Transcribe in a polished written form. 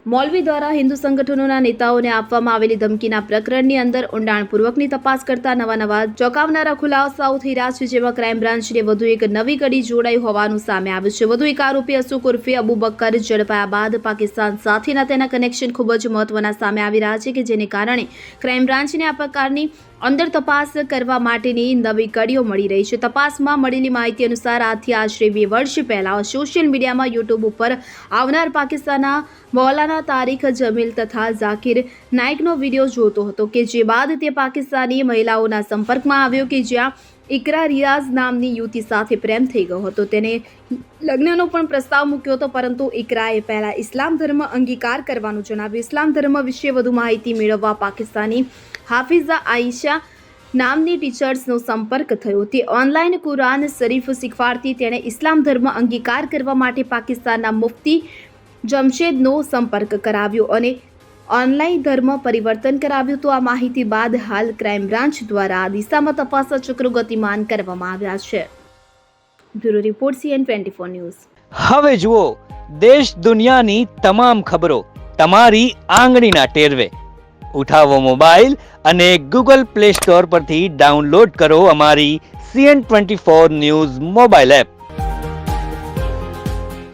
મૌલવી દ્વારા હિન્દુ સંગઠનોના નેતાઓને આપવામાં આવેલી ધમકીના પ્રકરણની અંદર ઊંડાણપૂર્વકની તપાસ કરતા નવા ચોંકાવનારા ખુલાસાઓ થઈ રહ્યા છે, જેમાં ક્રાઇમ બ્રાન્ચને વધુ એક નવી કડી જોડાઈ હોવાનું સામે આવ્યું છે। વધુ એક આરોપી અસુક ઉર્ફે અબુ બકર ઝડપાયા બાદ પાકિસ્તાન સાથેના તેના કનેક્શન ખૂબ જ મહત્વના સામે આવી રહ્યા છે, કે જેને કારણે ક્રાઇમ બ્રાન્ચને આ પ્રકારની અંદર તપાસ કરવા માટેની નવી કડીઓ મળી રહી છે। તપાસમાં મળેલી માહિતી અનુસાર આજથી આશરે 2 વર્ષ પહેલા સોશિયલ મીડિયામાં યુટ્યુબ ઉપર આવનાર પાકિસ્તાનના મૌલાના તારીખ જમીલ તથા ઝાકિર નાઇકનો વિડીયો જોતો હતો, કે જે બાદ તે પાકિસ્તાની મહિલાઓના સંપર્કમાં આવ્યો, કે જ્યાં ઇકરા રિયાઝ નામની યુવતી સાથે પ્રેમ થઈ ગયો હતો। તેને લગ્નનો પણ પ્રસ્તાવ મૂક્યો હતો, પરંતુ ઇકરાએ પહેલા ઇસ્લામ ધર્મ અંગીકાર કરવાનું જણાવ્યું। ઇસ્લામ ધર્મ વિશે વધુ માહિતી મેળવવા પાકિસ્તાની હાફિઝા આયશા નામની ટીચર્સનો સંપર્ક થયો। તે ઓનલાઈન કુરાન શરીફ શીખવાડતી। તેણે ઇસ્લામ ધર્મ અંગીકાર કરવા માટે પાકિસ્તાનના મુફ્તી જમશેદનો સંપર્ક કરાવ્યો અને ઓનલાઈન ધર્મ પરિવર્તન કરાવ્યું। તો આ માહિતી બાદ હાલ ક્રાઇમ બ્રાન્ચ દ્વારા આ દિશામાં તપાસ ચક્રો ગતિમાન કરવામાં આવ્યા છે। Bureau report CN24 news. હવે જુઓ દેશ દુનિયાની તમામ ખબરો તમારી આંગળીના ટેરવે। ઉઠાવો મોબાઈલ અને ગૂગલ પ્લે સ્ટોર પરથી ડાઉનલોડ કરો અમારી CN24 ન્યૂઝ મોબાઈલ એપ।